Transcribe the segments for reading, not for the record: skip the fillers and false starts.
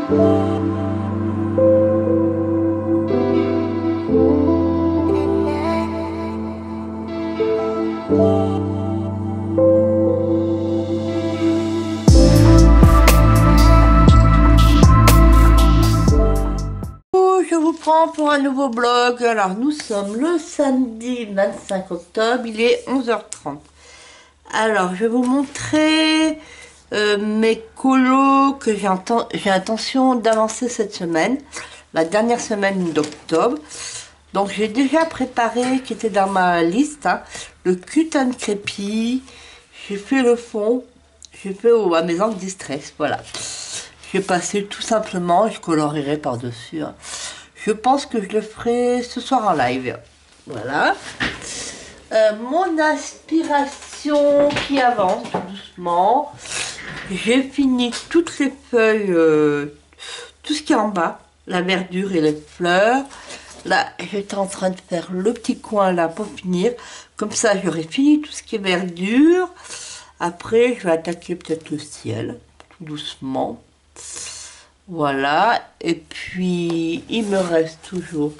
Je vous prends pour un nouveau blog. Alors nous sommes le samedi 25 octobre, il est 11h30. Alors je vais vous montrer mes colos que j'ai intention d'avancer cette semaine, la dernière semaine d'octobre. Donc j'ai déjà préparé, qui était dans ma liste, hein, le cutane crépi. J'ai fait le fond, j'ai fait à mes angles distress, voilà. J'ai passé tout simplement, je colorerai par-dessus, hein. Je pense que je le ferai ce soir en live. Voilà. Mon aspiration qui avance tout doucement. J'ai fini toutes les feuilles, tout ce qui est en bas, la verdure et les fleurs. Là, j'étais en train de faire le petit coin là pour finir. Comme ça, j'aurai fini tout ce qui est verdure. Après, je vais attaquer peut-être le ciel, tout doucement. Voilà, et puis il me reste toujours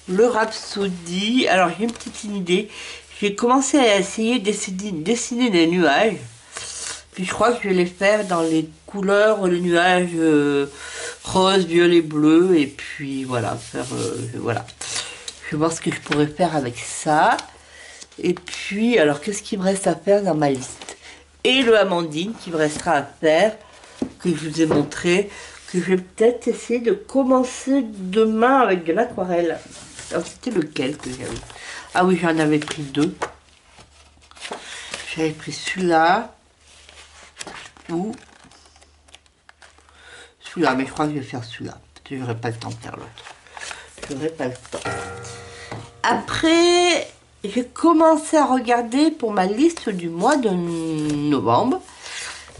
le Rhapsody. Alors j'ai une petite idée, j'ai commencé à essayer de dessiner des nuages, puis je crois que je vais les faire dans les couleurs, les nuages rose, violet, bleu, et puis voilà, voilà. Je vais voir ce que je pourrais faire avec ça. Et puis, alors qu'est-ce qu'il me reste à faire dans ma liste? Et le Amandine qui me restera à faire, que je vous ai montré, que je vais peut-être essayer de commencer demain avec de l'aquarelle. Alors c'était lequel que j'avais? Ah oui, j'en avais pris deux. J'avais pris celui-là ou celui-là, mais je crois que je vais faire celui-là. Parce que j'aurai pas le temps de faire l'autre. J'aurai pas le temps. Après, j'ai commencé à regarder pour ma liste du mois de novembre.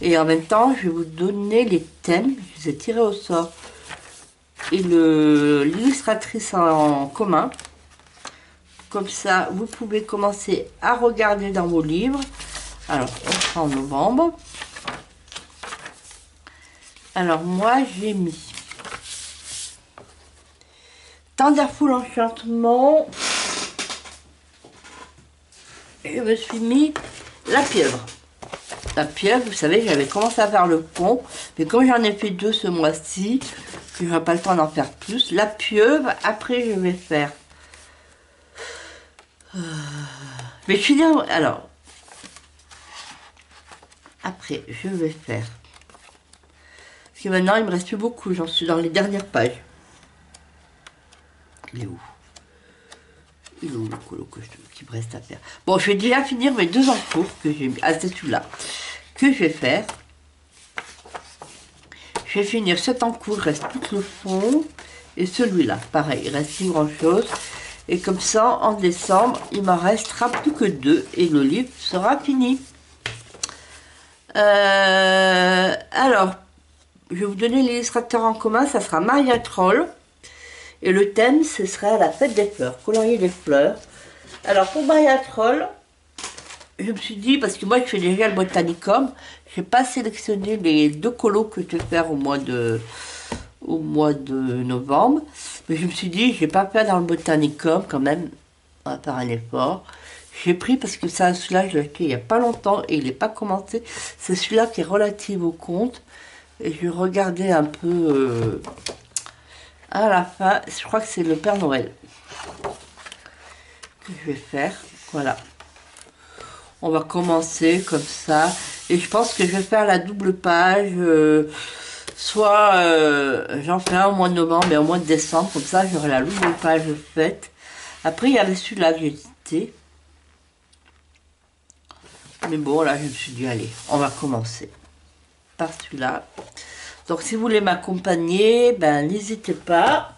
Et en même temps, je vais vous donner les thèmes. Je les ai tirés au sort. Et l'illustratrice en commun. Comme ça, vous pouvez commencer à regarder dans vos livres. Alors, on sera en novembre. Alors, moi, j'ai mis Tenderful Enchantement. Et je me suis mis la pieuvre. La pieuvre, vous savez, j'avais commencé à faire le pont, mais comme j'en ai fait deux ce mois-ci, que j'aurai pas le temps d'en faire plus. La pieuvre, après je vais faire. Mais je suis bien. Alors, après je vais faire. Parce que maintenant il me reste plus beaucoup, j'en suis dans les dernières pages. Il est où? Il est où le colo qui me reste à faire? Bon, je vais déjà finir mes deux encours que j'ai mis. Ah, c'est celui-là que je vais faire. Je vais finir cet encours, il reste tout le fond. Et celui-là, pareil, il reste plus grand chose. Et comme ça, en décembre, il m'en restera plus que deux. Et le livre sera fini. Alors, je vais vous donner l'illustrateur en commun. Ça sera Maria Troll. Et le thème, ce sera la fête des fleurs, colorier des fleurs. Alors, pour Maria Troll, je me suis dit, parce que moi je fais déjà le Botanicum, je n'ai pas sélectionné les deux colos que je vais faire au mois de novembre, mais je me suis dit, je vais pas faire dans le Botanicum quand même, on va faire un effort. J'ai pris parce que ça, celui-là, je l'ai acheté il n'y a pas longtemps et il n'est pas commencé. C'est celui-là qui est relatif au compte. Et je regardais un peu à la fin, je crois que c'est le Père Noël que je vais faire, voilà. On va commencer comme ça. Et je pense que je vais faire la double page. Soit j'en fais un au mois de novembre et au mois de décembre. Comme ça, j'aurai la double page faite. Après, il y avait celui-là que j'ai cité. Mais bon, là, je me suis dit, allez, on va commencer par celui-là. Donc, si vous voulez m'accompagner, ben, n'hésitez pas.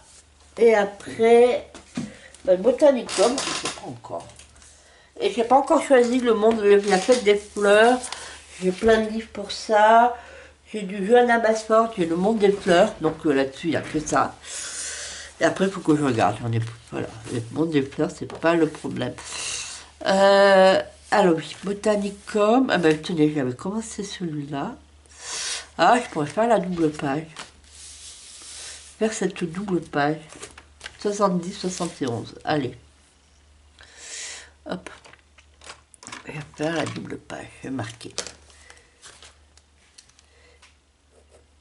Et après, ben, le Botanicum, je ne sais pas encore. Et j'ai pas encore choisi le monde, la fête des fleurs. J'ai plein de livres pour ça. J'ai du Johanna Basford, j'ai le monde des fleurs. Donc là-dessus, il n'y a que ça. Et après, il faut que je regarde. J'en ai, voilà, le monde des fleurs, c'est pas le problème. Alors oui, Botanicum. Ah ben tenez, j'avais commencé celui-là. Ah, je pourrais faire la double page. faire cette double page. 70, 71. Allez. Hop. Je vais faire la double page. Je vais marquer.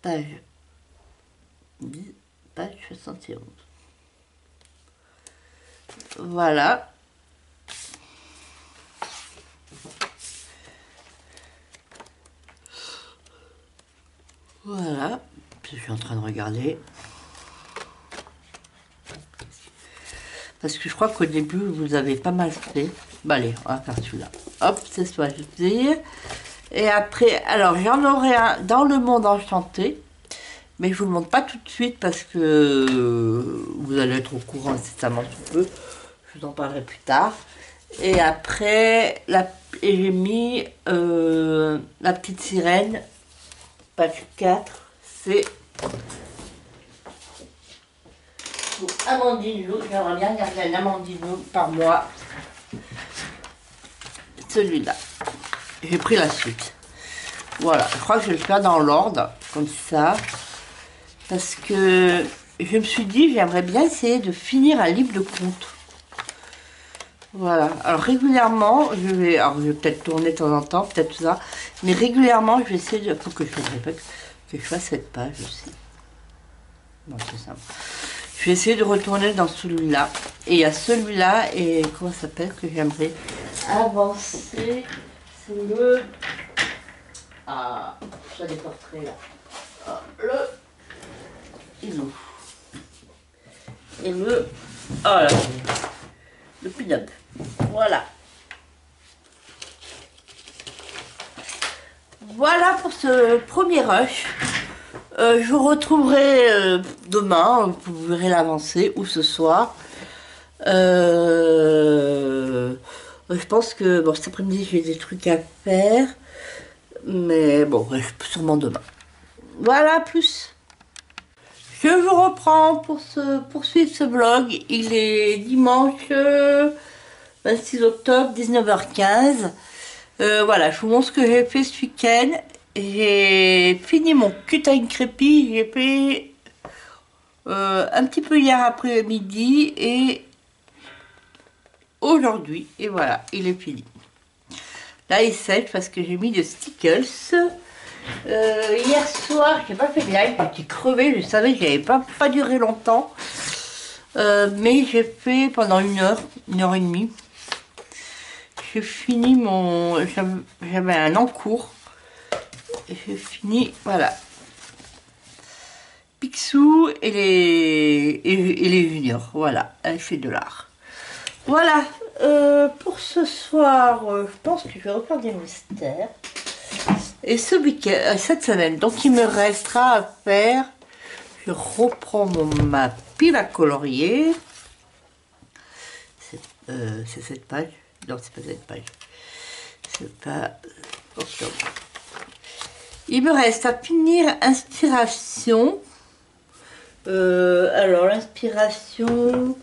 Page 10, page 71. Voilà. Voilà. Je suis en train de regarder. Parce que je crois qu'au début, vous avez pas mal fait. Bah allez, on va faire celui-là. Hop, c'est choisi. Et après, alors j'en aurai un dans le monde enchanté. Mais je vous le montre pas tout de suite parce que vous allez être au courant incessamment sous peu. Je vous en parlerai plus tard. Et après, j'ai mis la petite sirène, page 4. C'est pour Amandine Lou. J'aimerais bien garder un Amandine Lou par mois. Celui-là. J'ai pris la suite. Voilà, je crois que je vais le faire dans l'ordre, comme ça. Parce que je me suis dit, j'aimerais bien essayer de finir un livre de contes. Voilà, alors régulièrement, je vais peut-être tourner de temps en temps, peut-être tout ça. Mais régulièrement, je vais essayer de... Faut que je répète, que je fasse cette page aussi. Non, c'est simple. Je vais essayer de retourner dans celui-là. Et il y a celui-là, et comment ça s'appelle, que j'aimerais avancer. C'est le... Ah, ça des portraits là. Ah, le... Ilou. Et le... Oh là, le pin-up. Voilà. Voilà pour ce premier rush. Je vous retrouverai demain, vous verrez l'avancée, ou ce soir. Je pense que bon, cet après-midi j'ai des trucs à faire. Mais bon, sûrement demain. Voilà, plus. Je vous reprends pour poursuivre ce vlog. Il est dimanche 26 octobre, 19h15. Voilà, je vous montre ce que j'ai fait ce week-end. J'ai fini mon cutting crépi. J'ai fait un petit peu hier après-midi et aujourd'hui. Et voilà, il est fini. Là, il sèche parce que j'ai mis des stickers. Hier soir, j'ai pas fait de live, j'étais crevée, je savais que j'avais pas duré longtemps. Mais j'ai fait pendant une heure et demie. J'ai fini mon... J'avais un encours. Et j'ai fini, voilà. Picsou et les juniors, voilà, elle fait de l'art. Voilà, pour ce soir, je pense que je vais refaire des mystères. Et ce week-end, cette semaine, donc il me restera à faire, je reprends ma pile à colorier. C'est cette page. Non, c'est pas cette page. C'est pas octobre. Il me reste à finir inspiration. Alors l'inspiration,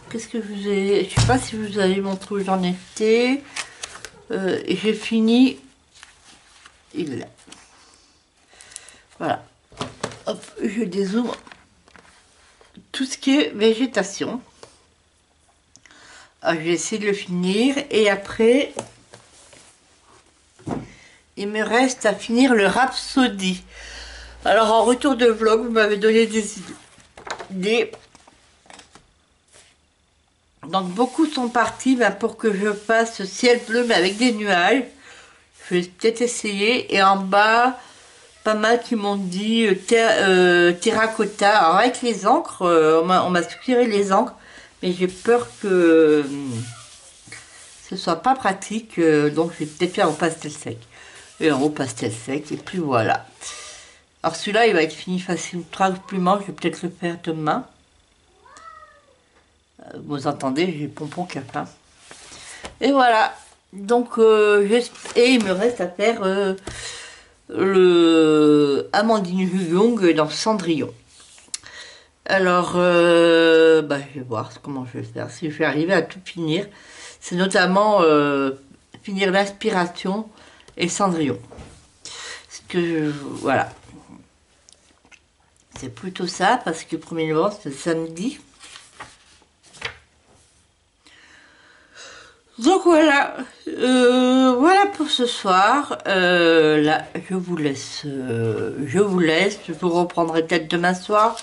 qu'est-ce que je vous ai... Je sais pas si vous avez montré où j'en étais. Et j'ai fini. Il est là. Voilà. Hop, je dézoome tout ce qui est végétation. Alors, je vais essayer de le finir. Et après, il me reste à finir le Rhapsody. Alors, en retour de vlog, vous m'avez donné des idées. Donc, beaucoup sont partis pour que je fasse ciel bleu, mais avec des nuages. Je vais peut-être essayer. Et en bas, pas mal qui m'ont dit terracotta. Alors, avec les encres, on m'a suggéré les encres. Mais j'ai peur que ce soit pas pratique. Donc, je vais peut-être faire au pastel sec. Et en haut, pastel sec. Et puis, voilà. Alors celui-là, il va être fini facile. Plus-moi, je vais peut-être le faire demain. Vous entendez, j'ai Pompon qui a faim. Et voilà. Donc, et il me reste à faire le Amandine Young dans Cendrillon. Alors, bah, je vais voir comment je vais faire. Si je vais arriver à tout finir. C'est notamment finir l'inspiration et Cendrillon. Voilà. C'est plutôt ça, parce que le 1er novembre, c'est le samedi. Donc voilà, voilà pour ce soir. Là, je vous laisse. Je vous reprendrai peut-être demain soir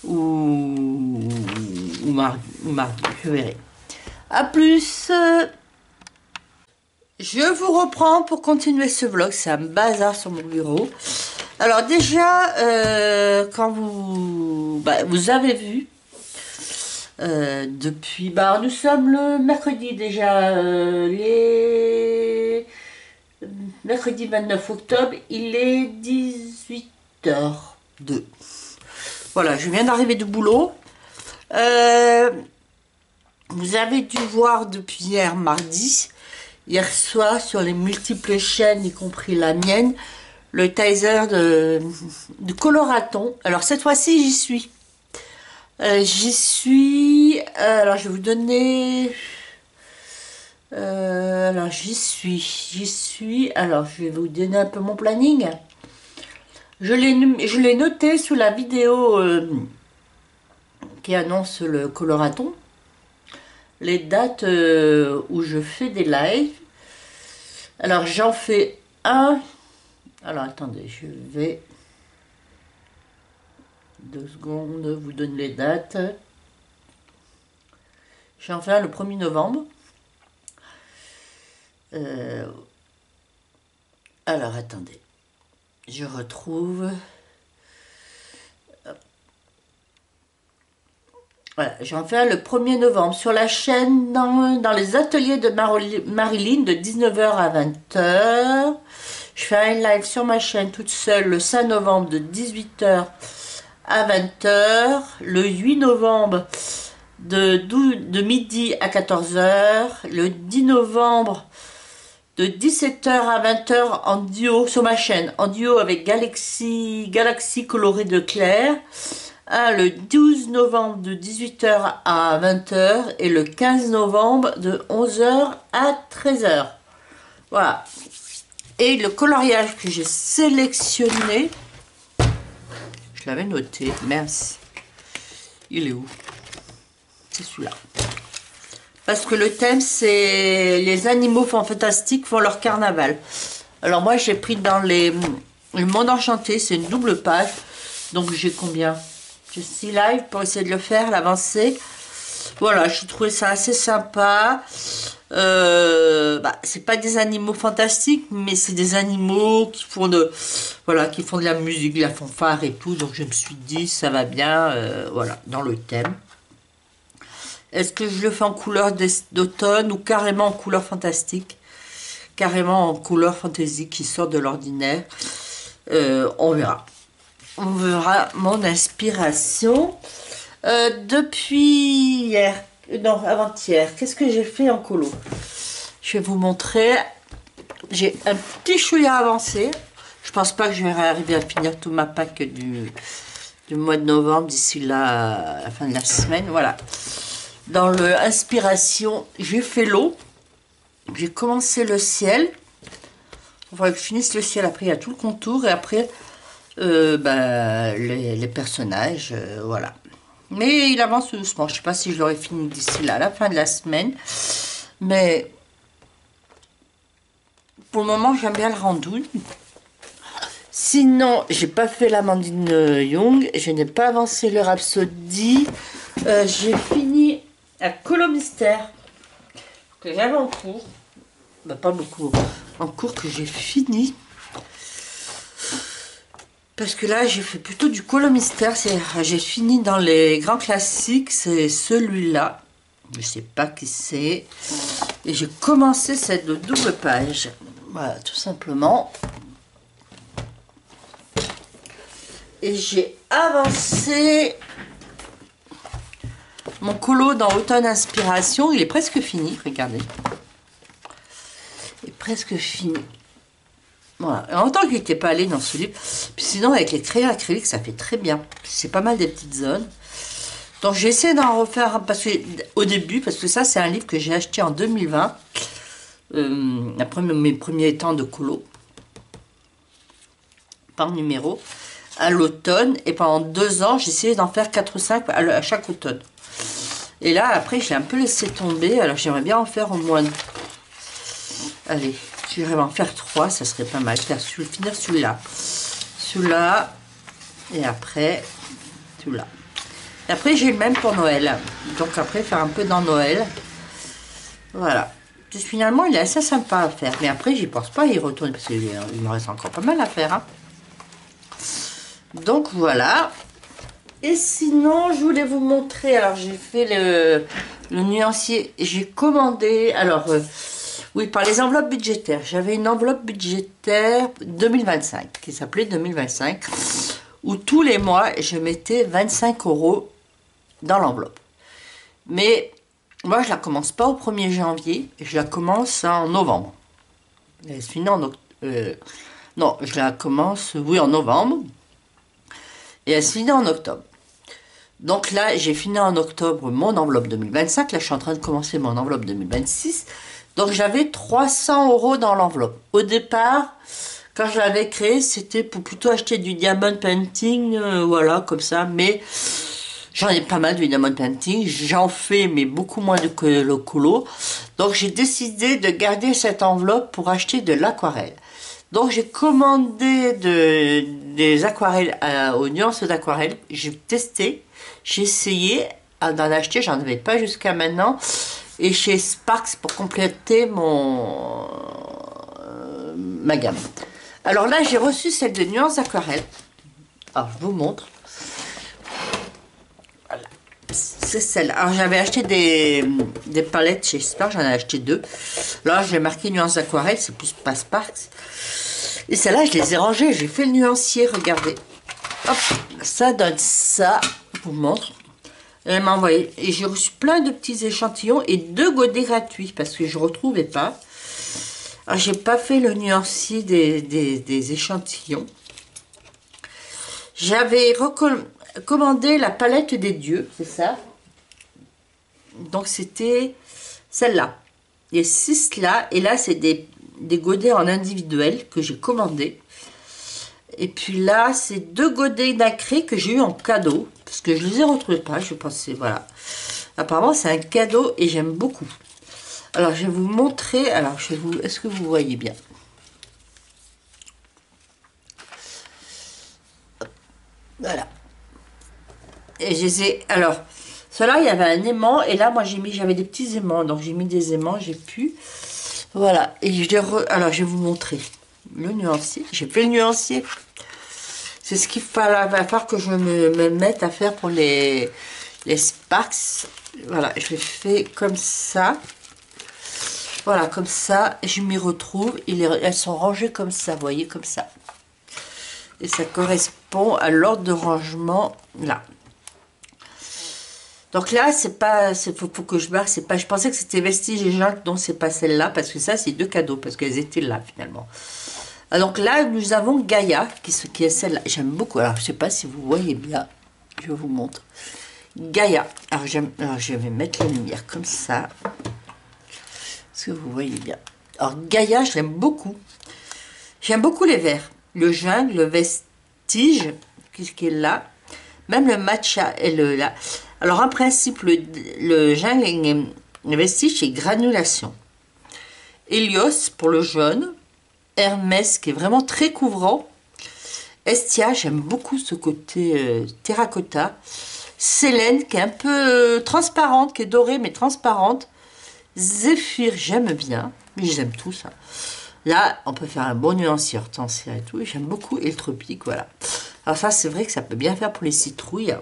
ou mardi, je verrai. A plus. Je vous reprends pour continuer ce vlog. C'est un bazar sur mon bureau. Alors déjà, quand vous avez vu. Depuis, nous sommes le mercredi déjà, mercredi 29 octobre, il est 18h02. Voilà, je viens d'arriver du boulot. Vous avez dû voir depuis hier mardi, hier soir sur les multiples chaînes, y compris la mienne, le teaser de Coloraton. Alors cette fois-ci, j'y suis. Alors je vais vous donner, alors j'y suis, alors je vais vous donner un peu mon planning. Je l'ai noté sous la vidéo qui annonce le Coloraton, les dates où je fais des lives. Alors j'en fais un, alors attendez, je vais... 2 secondes, vous donne les dates. J'en fais un le 1er novembre. Alors, attendez. Je retrouve... Voilà, j'en fais un le 1er novembre sur la chaîne dans les ateliers de Marilyn de 19h à 20h. Je fais un live sur ma chaîne toute seule le 5 novembre de 18h à 20h, le 8 novembre de midi à 14h, le 10 novembre de 17h à 20h en duo sur ma chaîne, en duo avec Galaxy coloré de Claire, le 12 novembre de 18h à 20h et le 15 novembre de 11h à 13h. Voilà. Et le coloriage que j'ai sélectionné, je l'avais noté, mince. Il est où? C'est celui-là. Parce que le thème, c'est les animaux fantastiques font leur carnaval. Alors moi, j'ai pris dans le monde enchanté, c'est une double page. Donc j'ai combien? J'ai 6 lives pour essayer de le faire, l'avancer. Voilà, j'ai trouvé ça assez sympa. C'est pas des animaux fantastiques, mais c'est des animaux qui font de la musique, de la fanfare et tout. Donc je me suis dit ça va bien, voilà, dans le thème. Est-ce que je le fais en couleur d'automne ou carrément en couleur fantastique, carrément en couleur fantasy qui sort de l'ordinaire? On verra. On verra mon inspiration. Depuis hier, non, avant-hier, qu'est-ce que j'ai fait en colo? Je vais vous montrer. J'ai un petit chouïa avancé. Je pense pas que je vais arriver à finir tout ma pack du mois de novembre d'ici la fin de la semaine. Voilà. Dans le inspiration, j'ai fait l'eau. J'ai commencé le ciel. Il faudrait que je finisse le ciel. Après, il y a tout le contour. Et après, les personnages. Voilà. Mais il avance doucement. Je ne sais pas si je l'aurai fini d'ici là, à la fin de la semaine. Mais pour le moment, j'aime bien le rendu. Sinon, j'ai pas fait l'Amandine Young. Je n'ai pas avancé le Rhapsody. J'ai fini à Colo Mystère que j'avais en cours. Pas beaucoup. En cours que j'ai fini. Parce que là, j'ai fait plutôt du Colo Mystère. J'ai fini dans les grands classiques. C'est celui-là. Je sais pas qui c'est. Et j'ai commencé cette double page. Voilà, tout simplement. Et j'ai avancé mon colo dans Automne Inspiration. Il est presque fini, regardez. Il est presque fini. Voilà. En tant qu'il n'était pas allé dans ce livre. Puis sinon, avec les crayons acryliques, ça fait très bien. C'est pas mal des petites zones. Donc, j'ai essayé d'en refaire au début, parce que ça, c'est un livre que j'ai acheté en 2020. Après mes premiers temps de colo. Par numéro. à l'automne. Et pendant 2 ans, j'ai essayé d'en faire 4 ou 5 à chaque automne. Et là, après, je l'ai un peu laissé tomber. Alors, j'aimerais bien en faire au moins... Allez, j'aimerais en faire 3, ça serait pas mal. Finir celui-là. Celui-là. Et après, celui-là. Et après, j'ai le même pour Noël. Donc, après, faire un peu dans Noël. Voilà. Finalement, il est assez sympa à faire. Mais après, j'y pense pas à y retourner. Parce qu'il me reste encore pas mal à faire. Hein. Donc, voilà. Et sinon, je voulais vous montrer. Alors, j'ai fait le nuancier. J'ai commandé. Alors, oui, par les enveloppes budgétaires. J'avais une enveloppe budgétaire 2025 qui s'appelait 2025. Où tous les mois, je mettais 25 € dans l'enveloppe. Mais moi, je la commence pas au 1er janvier. Je la commence en novembre. Elle se finit en octobre. Non, je la commence, oui, en novembre. Et elle se finit en octobre. Donc là, j'ai fini en octobre mon enveloppe 2025. Là, je suis en train de commencer mon enveloppe 2026. Donc, j'avais 300 € dans l'enveloppe. Au départ, quand je l'avais créé, c'était pour plutôt acheter du diamond painting. Voilà, comme ça. Mais j'en ai pas mal du diamond painting. J'en fais, mais beaucoup moins que le colo. Donc, j'ai décidé de garder cette enveloppe pour acheter de l'aquarelle. Donc, j'ai commandé des aquarelles aux nuances d'aquarelle. J'ai testé. J'ai essayé d'en acheter, j'en avais pas jusqu'à maintenant. Et chez Sparks pour compléter ma gamme. Alors là, j'ai reçu celle de nuances aquarelle. Alors, je vous montre. Voilà. C'est celle-là. Alors, j'avais acheté des palettes chez Sparks, j'en ai acheté 2. Là, j'ai marqué nuances aquarelle, c'est plus pas Sparks. Et celle-là, je les ai rangées, j'ai fait le nuancier, regardez. Hop, ça donne ça. Je vous montre. Elle m'a envoyé. Et j'ai reçu plein de petits échantillons et 2 godets gratuits parce que je ne retrouvais pas. Alors, j'ai pas fait le nuancier des échantillons. J'avais commandé la palette des dieux, c'est ça. Donc, c'était celle-là. Il y a 6 là. Et là, c'est des godets en individuel que j'ai commandé. Et puis là, c'est 2 godets nacrés que j'ai eu en cadeau. Parce que je ne les ai retrouvés pas. Je pensais, voilà. Apparemment, c'est un cadeau et j'aime beaucoup. Alors, je vais vous montrer. Alors, est-ce que vous voyez bien? Voilà. Et je les ai... Alors, ceux-là, il y avait un aimant. Et là, moi, j'avais des petits aimants. Donc, j'ai mis des aimants. J'ai pu. Voilà. Et alors, je vais vous montrer le nuancier. J'ai fait le nuancier. C'est ce qu'il va falloir que je me mette à faire pour les Sparks. Voilà, je l'ai fait comme ça. Voilà, comme ça, je m'y retrouve. Elles sont rangées comme ça, vous voyez, comme ça. Et ça correspond à l'ordre de rangement, là. Donc là, c'est pas... Faut que je marque, c'est pas... Je pensais que c'était Vestige et Jacques, donc c'est pas celle-là, parce que ça, c'est 2 cadeaux, parce qu'elles étaient là, finalement. Donc là, nous avons Gaïa, qui est celle-là. J'aime beaucoup. Alors, je ne sais pas si vous voyez bien. Je vous montre. Gaïa. Alors, je vais mettre la lumière comme ça. Est-ce que vous voyez bien? Alors, Gaïa, je l'aime beaucoup. J'aime beaucoup les verts. Le jungle, le vestige, qui est là. Même le matcha est là. Alors, en principe, le jungle et le vestige, c'est granulation. Helios, pour le jaune. Hermès qui est vraiment très couvrant. Estia, j'aime beaucoup ce côté terracotta. Sélène qui est un peu transparente, qui est dorée mais transparente. Zéphyr, j'aime bien, mais j'aime tout ça. Là, on peut faire un bon nuancier hortensia et tout. J'aime beaucoup. Et le tropique, voilà. Alors ça, c'est vrai que ça peut bien faire pour les citrouilles.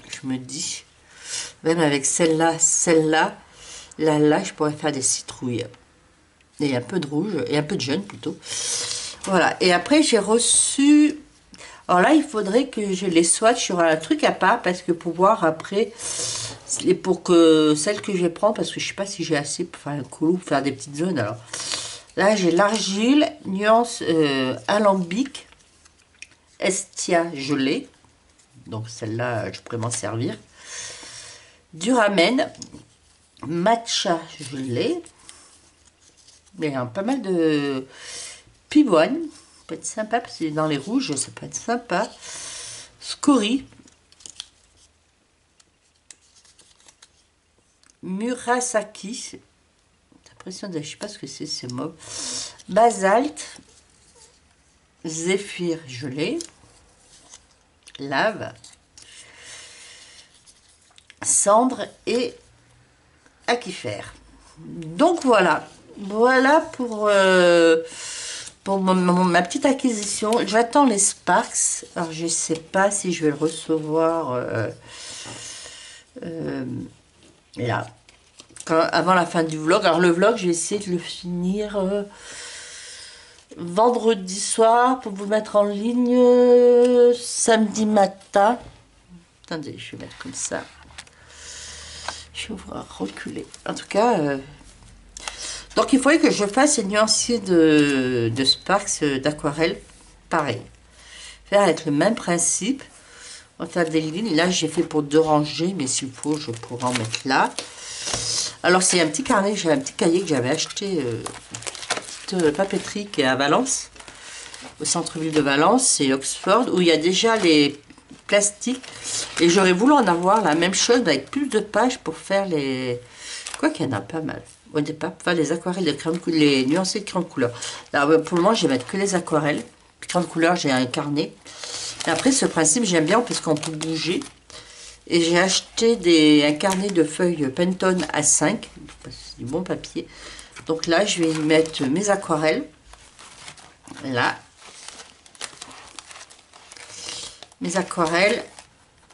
Je me dis, même avec celle-là, là, je pourrais faire des citrouilles. Et un peu de rouge, et un peu de jaune plutôt. Voilà, et après j'ai reçu... Alors là, il faudrait que je les swatch sur un truc à part, parce que pour voir après, pour que celle que je vais prendre, parce que je sais pas si j'ai assez pour faire un colo, pour faire des petites zones. Alors là, j'ai l'argile, nuance alambic, Estia gelée. Donc celle-là, je pourrais m'en servir. Duramen, matcha gelée. Il y a pas mal de pivoine. peut être sympa, parce que dans les rouges, ça peut être sympa. Scori. Murasaki. L'impression de, je sais pas ce que c'est mauve. Basalte. Zéphyr gelé. Lave. Cendre et aquifère. Donc voilà. Voilà pour ma petite acquisition. J'attends les Sparks. Alors je sais pas si je vais le recevoir là. Avant la fin du vlog. Alors le vlog, je vais essayer de le finir vendredi soir pour vous mettre en ligne samedi matin. Attendez, je vais mettre comme ça. Je vais vous reculer. En tout cas, donc il faudrait que je fasse un nuancier de Sparks d'aquarelle. Pareil. Faire avec le même principe. On va faire des lignes. Là, j'ai fait pour 2 rangées, mais s'il faut, je pourrais en mettre là. Alors, c'est un petit carnet, j'ai un petit cahier que j'avais acheté de papeterie qui est à Valence, au centre-ville de Valence, c'est Oxford, où il y a déjà les plastiques. Et j'aurais voulu en avoir la même chose, mais avec plus de pages pour faire les... Quoi qu'il y en a pas mal. Au départ, pour faire les aquarelles de crème, les nuancés de crème couleur. Alors, pour le moment, je vais mettre que les aquarelles. Crème couleur, j'ai un carnet. Et après, ce principe, j'aime bien parce qu'on peut bouger. Et j'ai acheté un carnet de feuilles Pantone A5. C'est du bon papier. Donc là, je vais y mettre mes aquarelles. Là. Mes aquarelles.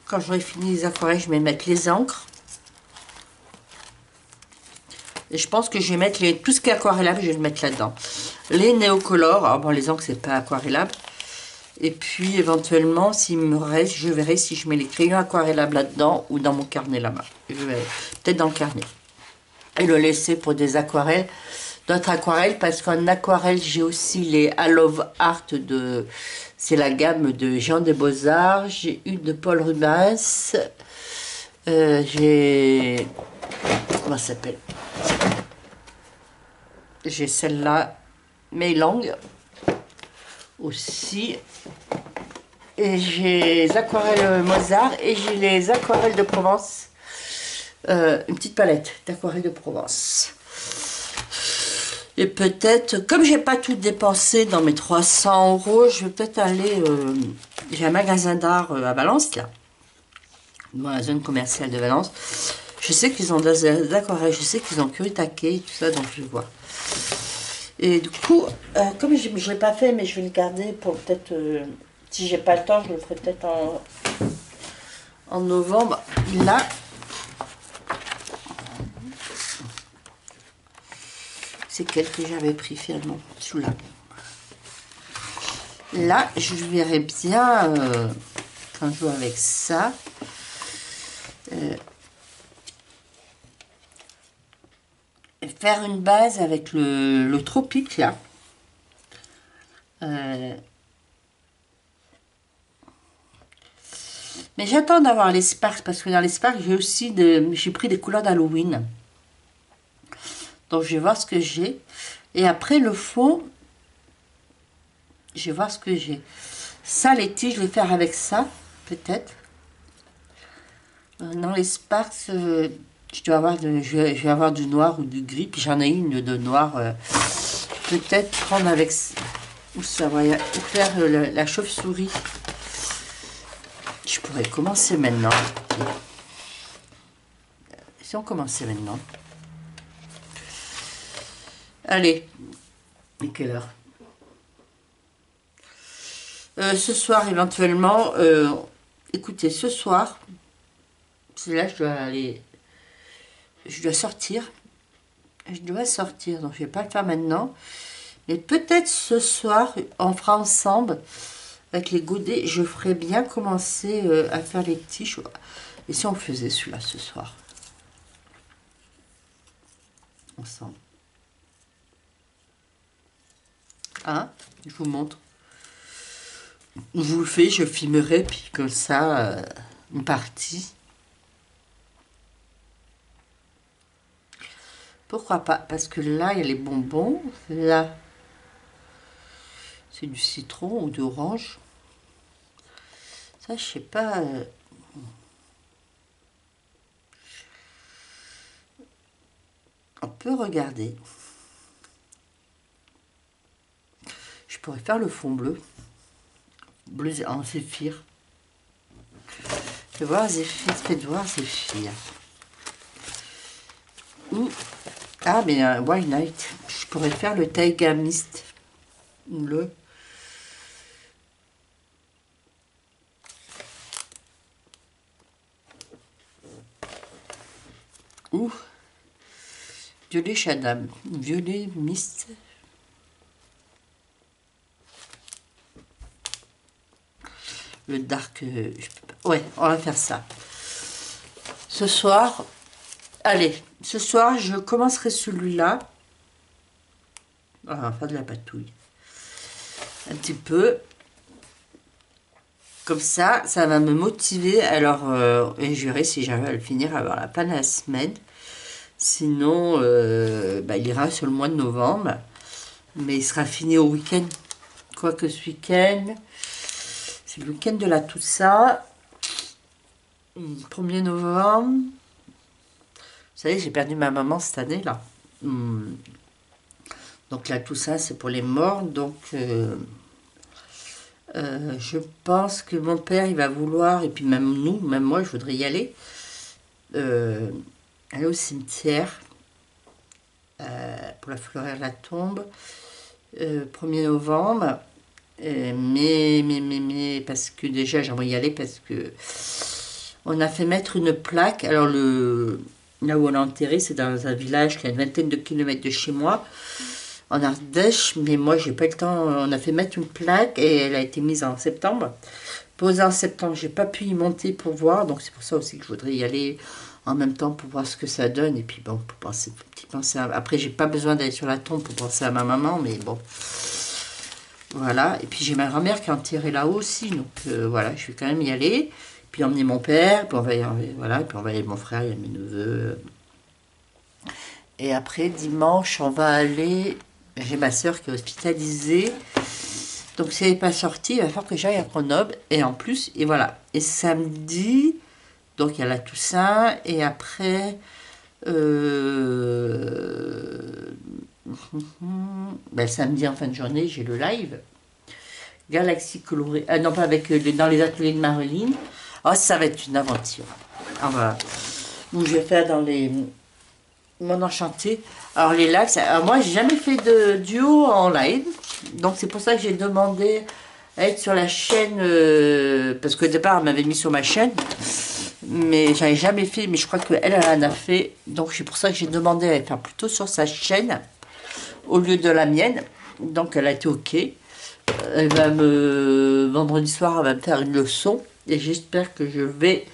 Quand j'aurai fini les aquarelles, je vais mettre les encres. Et je pense que je vais mettre tout ce qui est aquarellable, je vais le mettre là-dedans. Les néocolores. Alors bon, les encres, c'est pas aquarellable. Et puis, éventuellement, s'il me reste, je verrai si je mets les crayons aquarellables là-dedans ou dans mon carnet là-bas. Peut-être dans le carnet. Et le laisser pour des aquarelles, d'autres aquarelles, parce qu'en aquarelle, j'ai aussi les I Love Art de... C'est la gamme de Jean des Beaux-Arts. J'ai une de Paul Rubens. J'ai... Comment ça s'appelle? J'ai celle-là, Meilang aussi. Et j'ai les aquarelles Mozart et j'ai les aquarelles de Provence. Une petite palette d'aquarelles de Provence. Et peut-être, comme j'ai pas tout dépensé dans mes 300 €, je vais peut-être aller... j'ai un magasin d'art à Valence, là. Dans la zone commerciale de Valence. Je sais qu'ils ont des aquarelles, je sais qu'ils ont Kuretake et tout ça, donc je vais voir. Et du coup, comme je ne l'ai pas fait, mais je vais le garder pour peut-être... si j'ai pas le temps, je le ferai peut-être en novembre. Là, c'est quel que j'avais pris finalement? Celui-là. Là, je verrai bien quand je joue avec ça. Faire une base avec le tropique là. Mais j'attends d'avoir les Sparks parce que dans les Sparks, j'ai pris des couleurs d'Halloween. Donc je vais voir ce que j'ai. Et après le fond, je vais voir ce que j'ai. Ça, les tiges, je vais faire avec ça, peut-être. Dans les Sparks, je vais avoir du noir ou du gris. Puis j'en ai une de noir. Peut-être prendre avec ça, va faire la chauve-souris. Je pourrais commencer maintenant. Si on commençait maintenant. Allez. Mais quelle heure? Ce soir, éventuellement. Écoutez, ce soir. C'est là, je dois aller. Je dois sortir. Je dois sortir. Donc, je ne vais pas le faire maintenant. Mais peut-être ce soir, on fera ensemble. Avec les godets, je ferais bien commencer à faire les tiges. Et si on faisait celui-là ce soir? Ensemble. Hein? Je vous montre. Je vous le fais, je filmerai, puis comme ça, une partie. Pourquoi pas? Parce que là, il y a les bonbons. Là, C'est du citron ou d'orange. Ça, je sais pas. On peut regarder. Je pourrais faire le fond bleu. Bleu en zéphyr. Fais voir Zéphyr. Faites voir Zéphyr. Ou. Ah, mais White Night. Je pourrais faire le Taiga Mist. Le. Ou. Violet Shadam. Violet Mist. Le dark, ouais, on va faire ça. Ce soir, allez, ce soir, je commencerai celui-là. On va faire de la patouille. Un petit peu. Comme ça va me motiver. Alors, et je verrai si j'arrive à le finir avant la fin de la semaine. Sinon, il ira sur le mois de novembre. Mais il sera fini au week-end. Quoique ce week-end... C'est le week-end de la Toussaint, 1er novembre. Vous savez, j'ai perdu ma maman cette année, là. Donc la Toussaint, c'est pour les morts. Donc, je pense que mon père, il va vouloir, et puis même nous, même moi, je voudrais y aller, aller au cimetière pour la fleurir la tombe, 1er novembre. Mais parce que déjà j'aimerais y aller parce que on a fait mettre une plaque. Alors là où on a enterré, c'est dans un village qui a une vingtaine de kilomètres de chez moi, en Ardèche, mais moi j'ai pas eu le temps. On a fait mettre une plaque et elle a été mise en septembre, posée en septembre. J'ai pas pu y monter pour voir, donc c'est pour ça aussi que je voudrais y aller en même temps pour voir ce que ça donne. Et puis bon, pour penser, après j'ai pas besoin d'aller sur la tombe pour penser à ma maman, mais bon. Voilà, et puis j'ai ma grand-mère qui est enterrée là aussi, donc voilà, je vais quand même y aller. Puis emmener mon père, puis on va y aller, voilà, puis on va aller mon frère, il y a mes neveux. Et après, dimanche, on va aller, j'ai ma soeur qui est hospitalisée, donc si elle n'est pas sortie, il va falloir que j'aille à Grenoble, et en plus, et voilà. Et samedi, donc il y a la Toussaint, et après... samedi en fin de journée, j'ai le live Galaxie colorée. Ah non, pas avec dans les ateliers de Marilyn. Oh, ça va être une aventure. Donc je vais faire dans les Mon Enchanté. Alors les lives, moi j'ai jamais fait de duo en live, donc c'est pour ça que j'ai demandé à être sur la chaîne, parce qu'au départ elle m'avait mis sur ma chaîne. Mais j'avais jamais fait, mais je crois qu'elle en a fait. Donc c'est pour ça que j'ai demandé à faire plutôt sur sa chaîne au lieu de la mienne. Donc elle a été ok. Elle va vendredi soir, elle va me faire une leçon. Et j'espère que je vais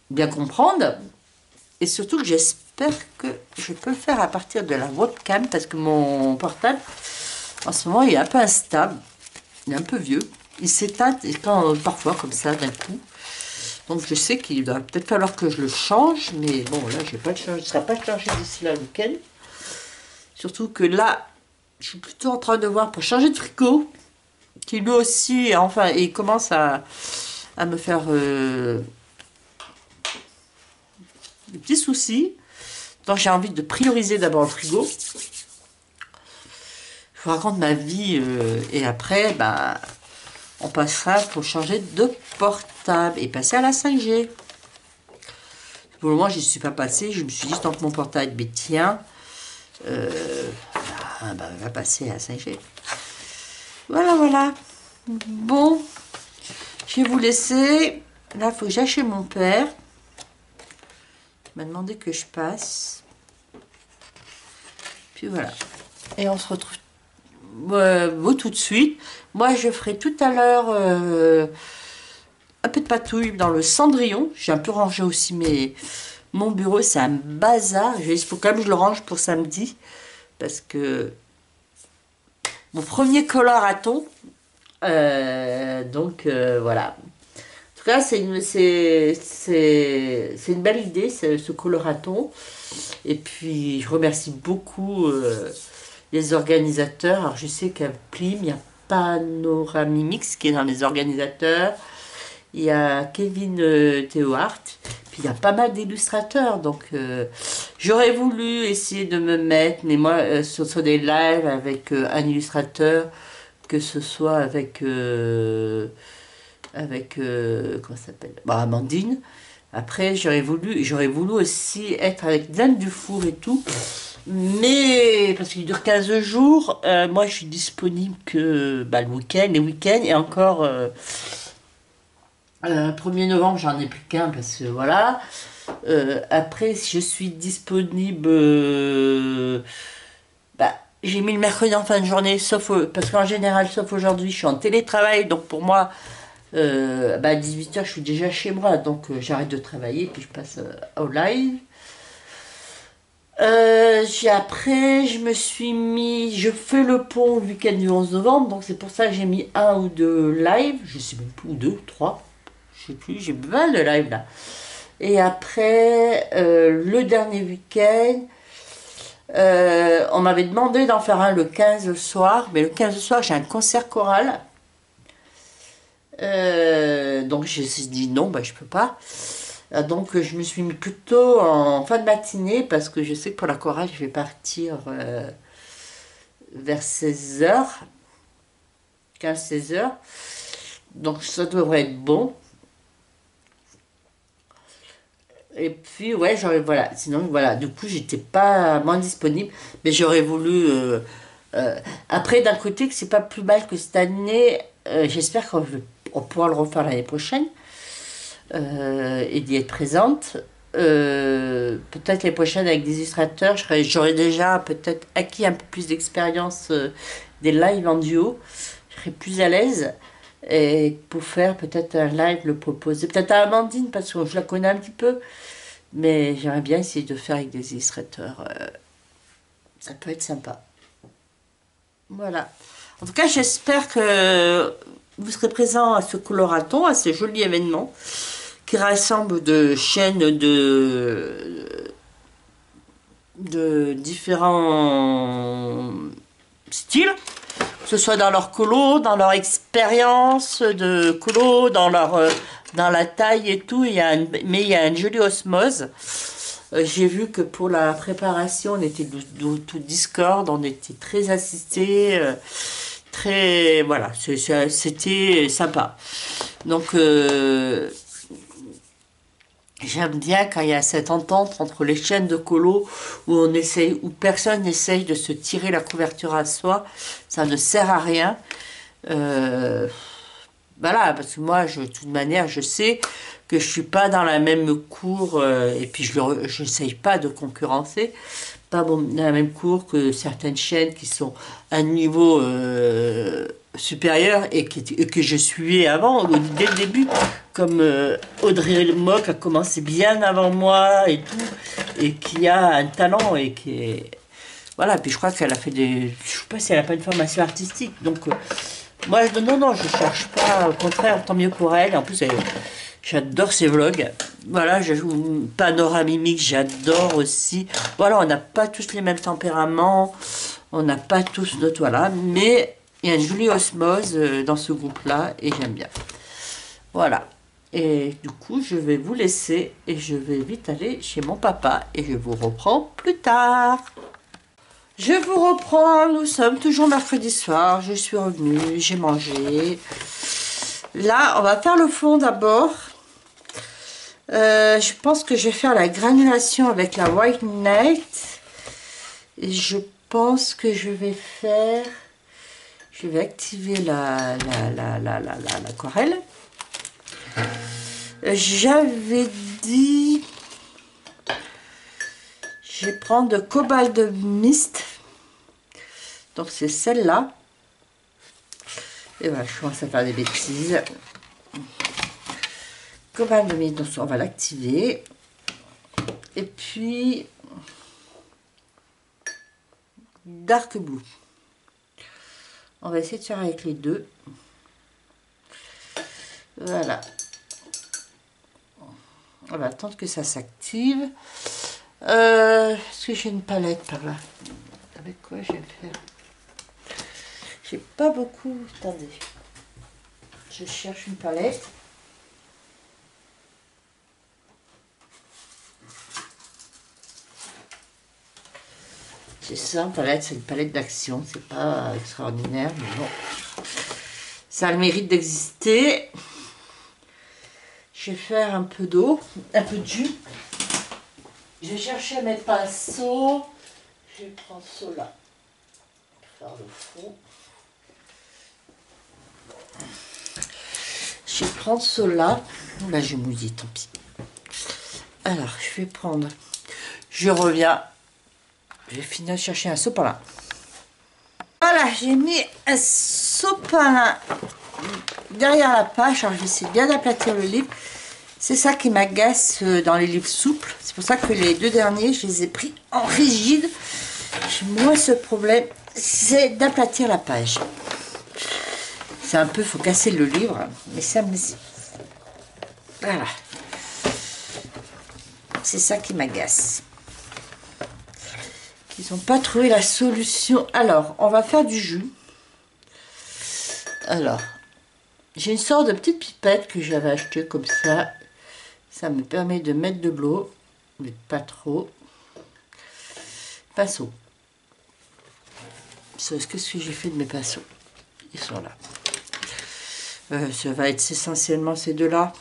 bien comprendre. Et surtout que j'espère que je peux le faire à partir de la webcam. Parce que mon portable, en ce moment, il est un peu instable. Il est un peu vieux. Il s'éteint parfois comme ça d'un coup. Donc je sais qu'il va peut-être falloir que je le change. Mais bon, là, je ne vais pas le changer. Je ne serai pas changé d'ici là le week-end. Surtout que là, je suis plutôt en train de voir pour changer de frigo. Qui lui aussi, enfin, il commence à me faire des petits soucis. Donc j'ai envie de prioriser d'abord le frigo. Je vous raconte ma vie et après, on passera pour changer de portable et passer à la 5G. Pour le moment, je n'y suis pas passée. Je me suis dit, tant que mon portable est tient, on va passer à la 5G. Voilà, voilà. Bon, je vais vous laisser. Là, il faut que j'aille chez mon père. Il m'a demandé que je passe. Puis voilà. Et on se retrouve tout de suite. Moi, je ferai tout à l'heure un peu de patouille dans le cendrillon. J'ai un peu rangé aussi mon bureau. C'est un bazar. Il faut quand même que je le range pour samedi. Parce que mon premier coloraton. Donc, voilà. En tout cas, c'est une belle idée, ce coloraton. Et puis, je remercie beaucoup les organisateurs. Alors je sais qu'à Plim, il y a Panoramimix qui est dans les organisateurs. Il y a Kevin Théohart. Puis il y a pas mal d'illustrateurs. Donc j'aurais voulu essayer de me mettre, mais moi, ce sont des lives avec un illustrateur, que ce soit avec comment ça s'appelle, bah, Amandine. Après j'aurais voulu aussi être avec Diane Dufour et tout, mais parce qu'il dure 15 jours, moi je suis disponible que bah, le week-end, les week-ends, et encore 1er novembre j'en ai plus qu'un parce que voilà. Après je suis disponible, bah, j'ai mis le mercredi en fin de journée, sauf parce qu'en général, sauf aujourd'hui, je suis en télétravail, donc pour moi, bah, à 18h, je suis déjà chez moi, donc j'arrête de travailler, puis je passe au live. Après, je me suis mis, je fais le pont le week-end du 11 novembre, donc c'est pour ça que j'ai mis un ou deux lives, je sais même plus, ou deux, trois, je sais plus, j'ai pas mal de lives là. Et après, le dernier week-end, on m'avait demandé d'en faire un le 15 soir, mais le 15 soir, j'ai un concert choral. Donc j'ai dit non, bah, je peux pas. Donc je me suis mis plutôt en fin de matinée parce que je sais que pour la chorale, je vais partir vers 16h, 15-16h. Donc ça devrait être bon. Et puis ouais, voilà, sinon voilà, du coup j'étais pas moins disponible, mais j'aurais voulu après d'un côté que c'est pas plus mal que cette année, j'espère qu'on pourra le refaire l'année prochaine, et d'y être présente. Peut-être les prochaines avec des illustrateurs, j'aurais déjà peut-être acquis un peu plus d'expérience des lives en duo, je serais plus à l'aise. Et pour faire peut-être un live, le proposer peut-être à Amandine parce que je la connais un petit peu, mais j'aimerais bien essayer de faire avec des illustrateurs, ça peut être sympa. Voilà, en tout cas j'espère que vous serez présents à ce coloraton, à ce joli événement qui rassemble de chaînes de différents styles, que ce soit dans leur colo, dans leur expérience de colo, dans leur dans la taille et tout. Mais il y a une jolie osmose. J'ai vu que pour la préparation, on était tout Discord, on était très assistés, très voilà, c'était sympa. Donc j'aime bien quand il y a cette entente entre les chaînes de colo où personne n'essaye de se tirer la couverture à soi. Ça ne sert à rien. Voilà, parce que moi, de toute manière, je sais que je suis pas dans la même cour, et puis je n'essaye pas de concurrencer, pas dans la même cour que certaines chaînes qui sont à un niveau supérieur et que je suivais avant, dès le début, comme Audrey Mock a commencé bien avant moi et tout, et qui a un talent et qui est... Voilà, puis je crois qu'elle a fait des... Je sais pas si elle a pas une formation artistique, donc... moi, non, je cherche pas, au contraire, tant mieux pour elle. En plus, j'adore ses vlogs. Voilà, je joue Panoramimique, j'adore aussi. Voilà, on n'a pas tous les mêmes tempéraments, on n'a pas tous notre... Voilà, mais il y a une jolie osmose dans ce groupe-là et j'aime bien. Voilà. Et du coup, je vais vous laisser et je vais vite aller chez mon papa et je vous reprends plus tard. Je vous reprends, nous sommes toujours mercredi soir, je suis revenue, j'ai mangé. Là, on va faire le fond d'abord. Je pense que je vais faire la granulation avec la White Night. Et je pense que je vais faire... Je vais activer l'aquarelle. J'avais dit... Je vais prendre Cobalt Mist. Donc c'est celle-là. Et voilà, je commence à faire des bêtises. Cobalt Mist, donc on va l'activer. Et puis Dark Blue. On va essayer de faire avec les deux. Voilà. On va attendre que ça s'active. Est-ce que j'ai une palette par là? Avec quoi je vais faire? j'ai pas beaucoup. Attendez. Je cherche une palette. C'est ça, une palette, c'est une palette d'action. C'est pas extraordinaire, mais bon. Ça a le mérite d'exister. Je vais faire un peu d'eau, un peu de jus. Je vais chercher mes pinceaux. Je vais prendre ceux-là pour faire le fond. Je vais prendre ceux-là. Là, j'ai mouillé, tant pis. Alors, je vais prendre. Je reviens. Je vais finir de chercher un sopalin. Voilà, j'ai mis un sopalin derrière la page. Alors, je vais essayer bien d'aplatir le livre. C'est ça qui m'agace dans les livres souples. C'est pour ça que les deux derniers, je les ai pris en rigide. J'ai moins ce problème, c'est d'aplatir la page. C'est un peu, faut casser le livre, mais ça me... Voilà. C'est ça qui m'agace. Ils n'ont pas trouvé la solution. Alors, on va faire du jus. Alors, j'ai une sorte de petite pipette que j'avais achetée comme ça. Ça me permet de mettre de l'eau, mais pas trop. Pinceau. Qu'est-ce que j'ai fait de mes pinceaux? Ils sont là. Ça va être essentiellement ces deux-là.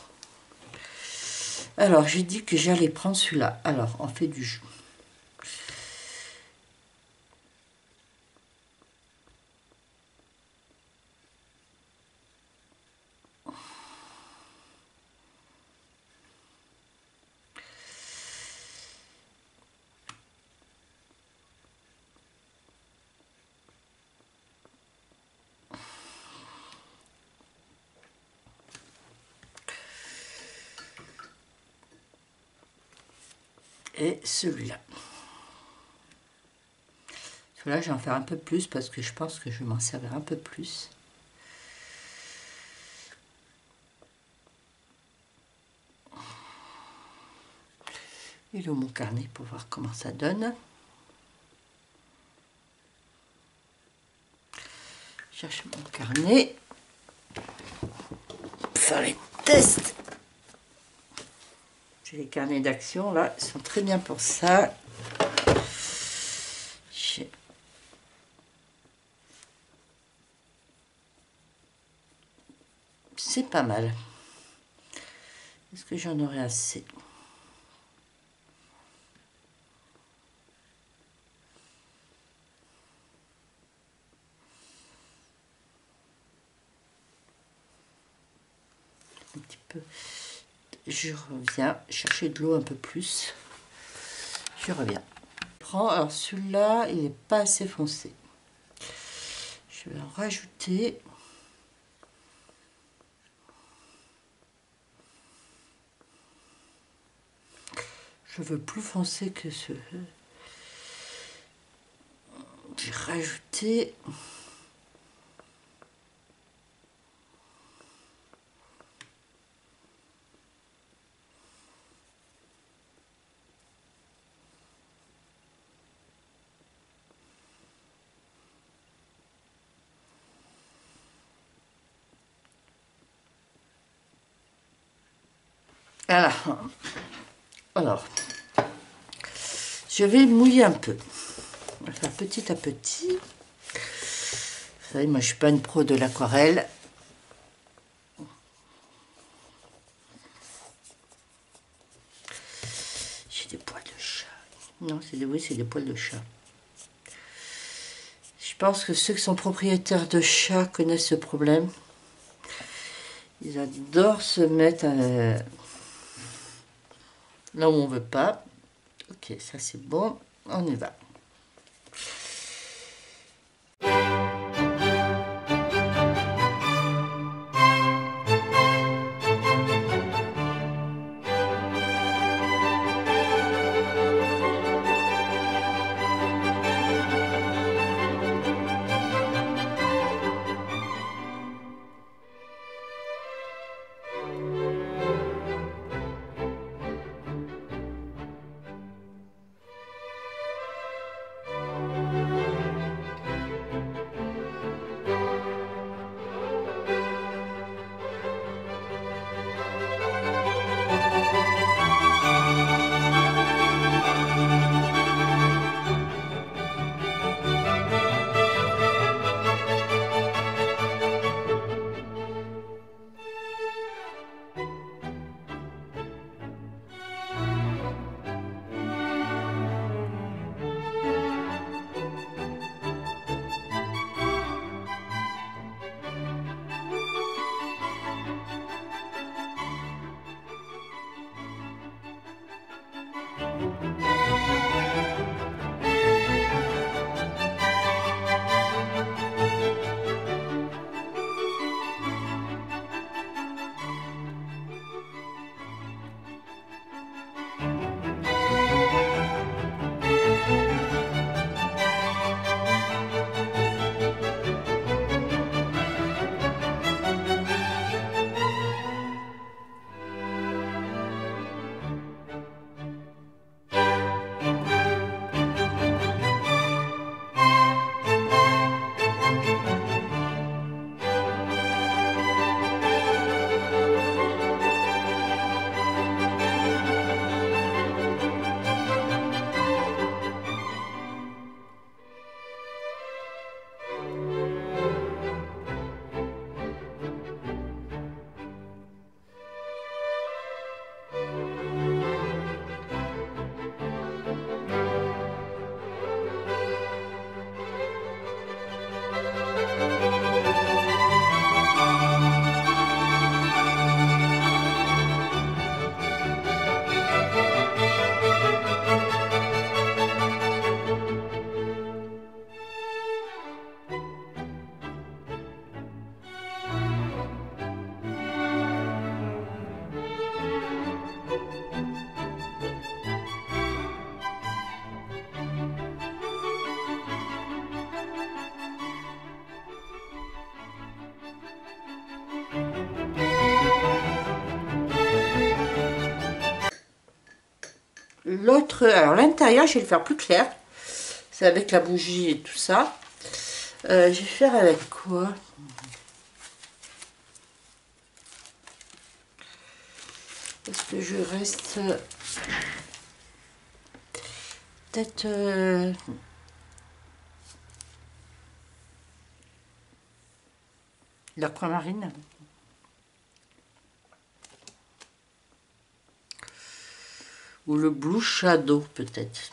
Alors, j'ai dit que j'allais prendre celui-là. Alors, on fait du jus. Et celui-là. Celui-là, je vais en faire un peu plus parce que je pense que je vais m'en servir un peu plus. Et là, mon carnet pour voir comment ça donne. Je cherche mon carnet. Pour faire les tests. J'ai les carnets d'action là, ils sont très bien pour ça. C'est pas mal. Est-ce que j'en aurai assez? Un petit peu. Je reviens chercher de l'eau un peu plus. Je reviens. Alors celui-là, il n'est pas assez foncé. Je vais en rajouter. Je veux plus foncé que ce. J'ai rajouté. Voilà. Alors, je vais mouiller un peu. On va faire petit à petit. Vous savez, moi je suis pas une pro de l'aquarelle. J'ai des poils de chat. Non, oui, c'est des poils de chat. Je pense que ceux qui sont propriétaires de chats connaissent ce problème. Ils adorent se mettre là où on veut pas. Ok, ça c'est bon. On y va. l'autre, alors l'intérieur, je vais le faire plus clair. C'est avec la bougie et tout ça. Je vais faire avec quoi? Est-ce que je reste peut-être l'aquamarine? Ou le Blue Shadow peut-être.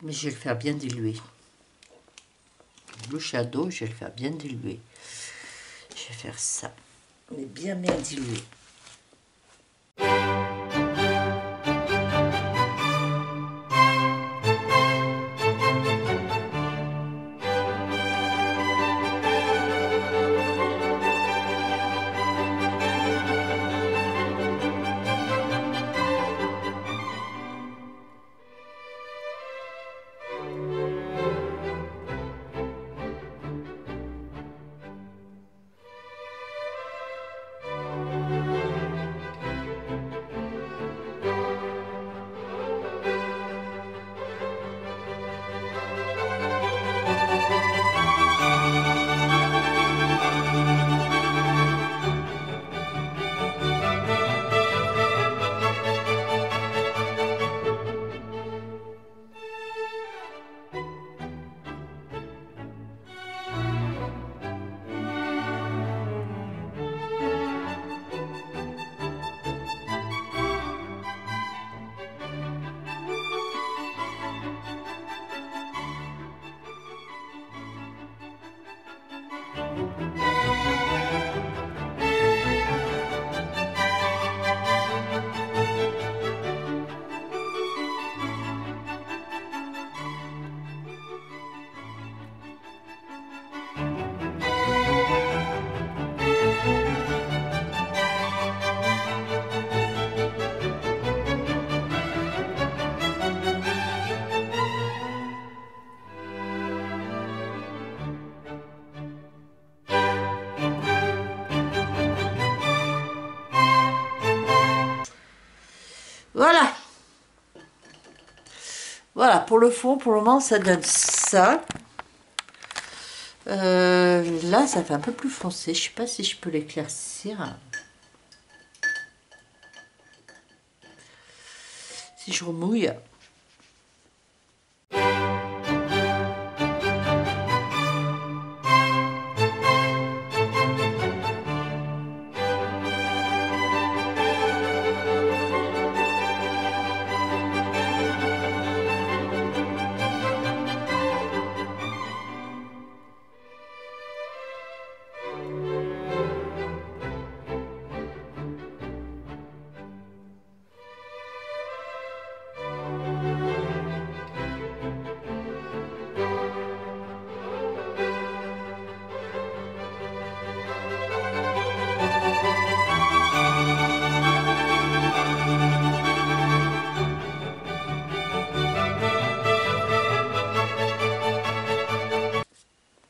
Mais je vais le faire bien diluer. Le Blue Shadow, je vais le faire bien diluer. Je vais faire ça. Mais bien dilué. Voilà. Voilà, pour le fond, pour le moment, ça donne ça. Là, ça fait un peu plus foncé. Je sais pas si je peux l'éclaircir. Si je remouille.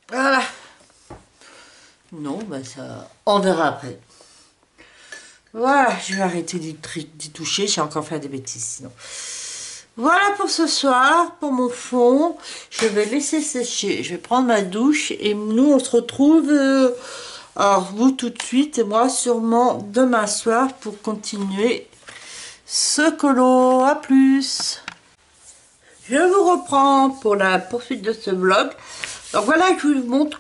Voilà. Non, ben ça, on verra après. Voilà, je vais arrêter d'y toucher, j'ai encore fait des bêtises sinon. Voilà pour ce soir, pour mon fond. Je vais laisser sécher, je vais prendre ma douche et nous on se retrouve, alors vous tout de suite et moi sûrement demain soir pour continuer ce colo. À plus. Je vous reprends pour la poursuite de ce vlog. Donc voilà, je vous montre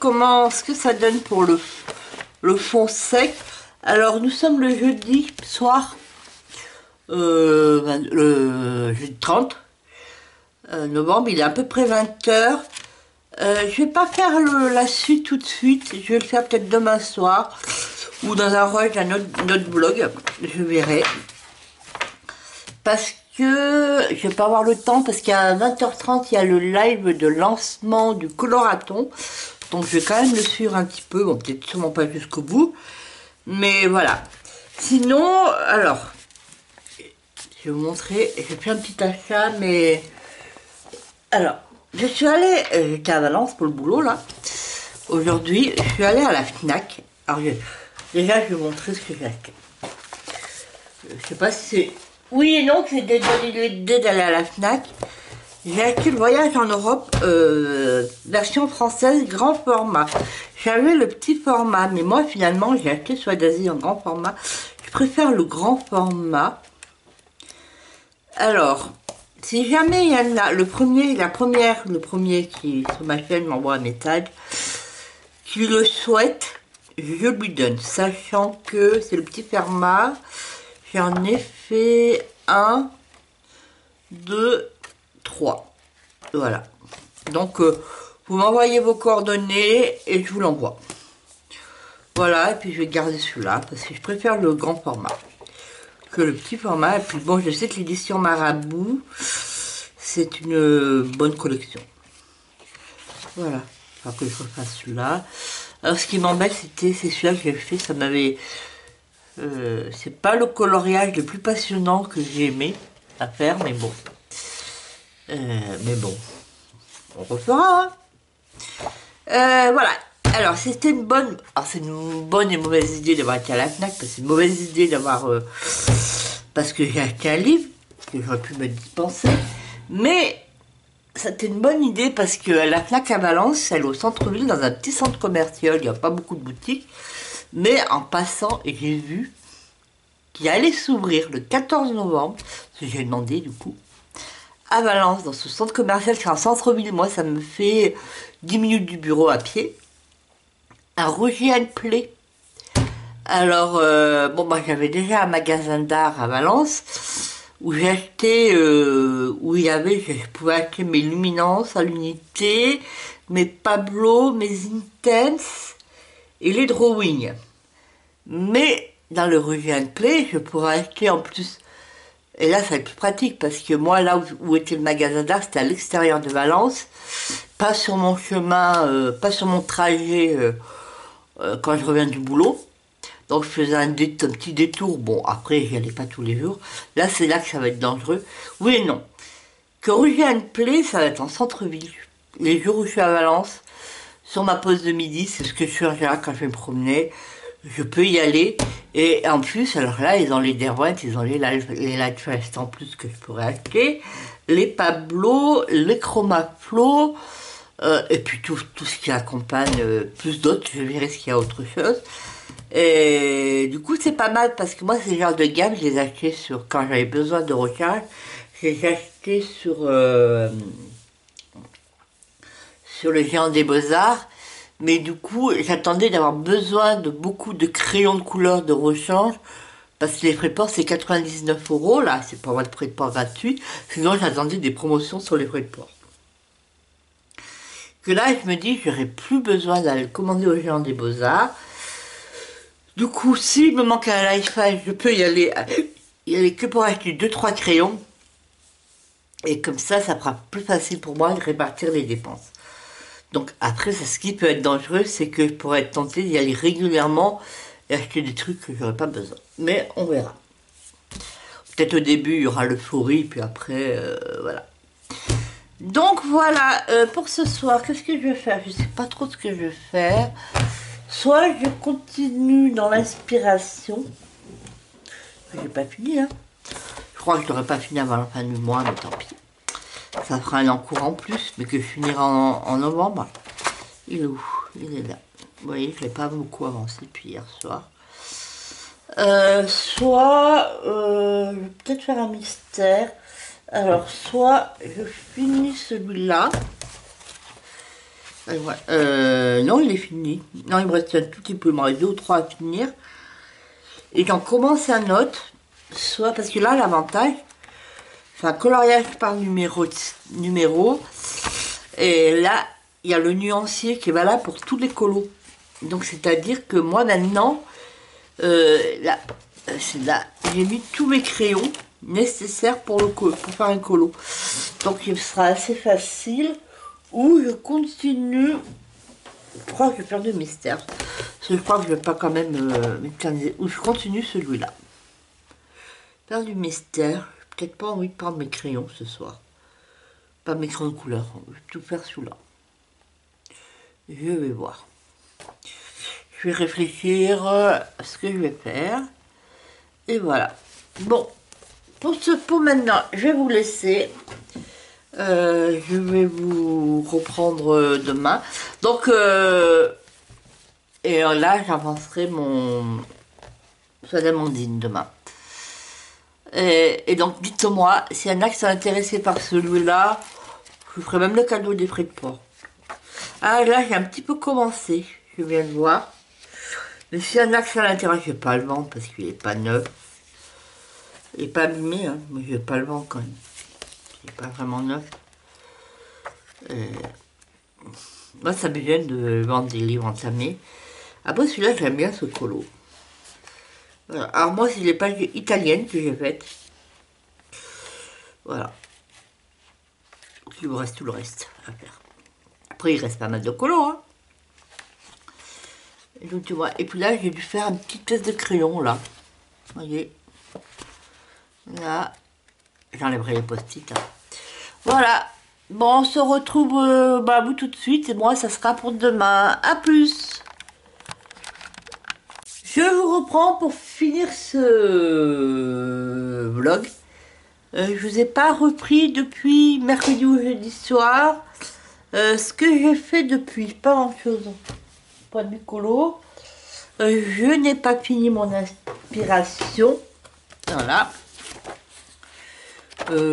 ce que ça donne pour le fond sec. Alors nous sommes le jeudi soir, le jeudi 30 novembre, il est à peu près 20h. Je vais pas faire la suite tout de suite, je vais le faire peut-être demain soir ou dans un rush d'un autre vlog, je verrai. Parce que je vais pas avoir le temps, parce qu'à 20h30 il y a le live de lancement du coloraton. Donc je vais quand même le suivre un petit peu, bon peut-être sûrement pas jusqu'au bout. Mais voilà. Sinon, alors, je vais vous montrer, j'ai fait un petit achat, mais... Alors, je suis allée, j'étais à Valence pour le boulot, là. Aujourd'hui, je suis allée à la Fnac. Alors, déjà, je vais vous montrer ce que j'ai acheté. Je sais pas si c'est... Oui et non, que j'ai donné l'idée d'aller à la Fnac. J'ai acheté le voyage en Europe, version française, grand format. J'avais le petit format, mais moi, finalement, j'ai acheté soit d'Asie en grand format. Je préfère le grand format. Alors, si jamais il y en a, le premier qui est sur ma chaîne m'envoie un message, qui le souhaite, je lui donne, sachant que c'est le petit format. J'en ai fait 1, 2, 3. Voilà. Donc, vous m'envoyez vos coordonnées et je vous l'envoie. Voilà, et puis je vais garder celui-là parce que je préfère le grand format que le petit format. Et puis bon, je sais que l'édition Marabout, c'est une bonne collection. Voilà. Alors que je refasse celui-là. Alors ce qui m'embête, c'est celui-là que j'ai fait, ça m'avait... c'est pas le coloriage le plus passionnant que j'ai aimé à faire, mais bon. On refera. Hein. Voilà. Alors, c'était une bonne... Alors, c'est une bonne et mauvaise idée d'avoir été à la Fnac, parce que c'est une mauvaise idée d'avoir... parce que j'ai acheté un livre, que j'aurais pu me dispenser. Mais, c'était une bonne idée, parce que la Fnac à Valence, elle est au centre-ville, dans un petit centre commercial, il n'y a pas beaucoup de boutiques. Mais, en passant, j'ai vu qu'il allait s'ouvrir le 14 novembre, ce que j'ai demandé, du coup, à Valence, dans ce centre commercial qui est en centre-ville. Moi, ça me fait 10 minutes du bureau à pied. Un Roger & Play. Alors, bon, moi j'avais déjà un magasin d'art à Valence où j'ai acheté, où il y avait, je pouvais acheter mes luminances à l'unité, mes Pablo, mes Intense et les drawings. Mais dans le Roger & Play, je pourrais acheter en plus. Et là, ça va être plus pratique parce que moi, là où était le magasin d'art, c'était à l'extérieur de Valence, pas sur mon chemin, pas sur mon trajet. Quand je reviens du boulot, donc je faisais un petit détour. Bon, après j'y allais pas tous les jours. Là, c'est là que ça va être dangereux. Oui et non. Que Roger & Play, ça va être en centre-ville. Les jours où je suis à Valence, sur ma pause de midi, c'est ce que je fais en général quand je vais me promener. Je peux y aller. Et en plus, alors là, ils ont les Derwent, ils ont les Lightfast en plus que je pourrais acheter. Les Pablo, les Chromaflow. Et puis tout ce qui accompagne, plus d'autres, je verrai ce qu'il y a autre chose. Et du coup, c'est pas mal parce que moi, ces genres de gamme, je les achetais sur, quand j'avais besoin de recharge, je les achetais sur le Géant des Beaux-Arts. Mais du coup, j'attendais d'avoir besoin de beaucoup de crayons de couleur de rechange parce que les frais de port, c'est 99 €. Là, c'est pas moi de frais de port gratuit. Sinon, j'attendais des promotions sur les frais de port. Que là, je me dis, j'aurais plus besoin d'aller commander au Géant des Beaux-Arts. Du coup, s'il me manque un Lightfast, je peux y aller que pour acheter 2-3 crayons. Et comme ça sera plus facile pour moi de répartir les dépenses. Donc après, ce qui peut être dangereux, c'est que je pourrais être tenté d'y aller régulièrement et acheter des trucs que j'aurais pas besoin. Mais on verra. Peut-être au début, il y aura l'euphorie, puis après, voilà. Donc voilà, pour ce soir, qu'est-ce que je vais faire? Je sais pas trop ce que je vais faire. Soit je continue dans l'inspiration. J'ai pas fini, hein. Je crois que je n'aurais pas fini avant la fin du mois, mais tant pis. Ça fera un encours en plus, mais que je finirai en novembre. Il est où? Il est là. Vous voyez, je ne l'ai pas beaucoup avancé depuis hier soir. Soit, je vais peut-être faire un mystère. Alors, soit je finis celui-là. Non, il est fini. Non, il me reste un tout petit peu, il me reste 2 ou 3 à finir. Et j'en commence un autre. Soit, parce que là, l'avantage, c'est un coloriage par numéro. Et là, il y a le nuancier qui est valable pour tous les colos. Donc, c'est-à-dire que moi, maintenant, là, j'ai mis tous mes crayons nécessaires pour faire un colo. Donc, il sera assez facile. Ou je continue Je crois que je vais faire de mystère. Parce que je crois que je vais pas quand même m'éterniser. Ou je continue celui-là. Faire du mystère. J'ai peut-être pas envie de prendre mes crayons ce soir. Pas mes crayons de couleur. Je vais tout faire sous-là. Je vais voir. Je vais réfléchir à ce que je vais faire. Et voilà. Bon. Pour maintenant, je vais vous laisser. Je vais vous reprendre demain. Donc, et là, j'avancerai mon soin d'Amandine demain. Et donc, dites-moi, s'il y en a qui sont intéressés par celui-là, je vous ferai même le cadeau des frais de port. Ah, là, j'ai un petit peu commencé, je viens de voir. Mais s'il y en a qui ça l'intéresse, je vais pas le vendre parce qu'il n'est pas neuf. Il n'est pas abîmé, hein, mais je vais pas le vendre quand même. Il n'est pas vraiment neuf. Moi, ça me gêne de vendre des livres entamés. Après, celui-là, j'aime bien ce colo. Voilà. Alors, moi, c'est les pages italiennes que j'ai faites. Voilà. Il vous reste tout le reste à faire. Après, il reste pas mal de colos, hein. Et donc, tu vois. Et puis là, j'ai dû faire une petite pièce de crayon, là. Vous voyez. Là. J'enlèverai les post-it. Hein. Voilà. Bon, on se retrouve vous tout de suite. Et moi, ça sera pour demain. À plus. Je vous reprends pour finir ce vlog. Je vous ai pas repris depuis mercredi ou jeudi soir. Ce que j'ai fait depuis, pas grand chose. Pas de colo. Je n'ai pas fini mon inspiration. Voilà.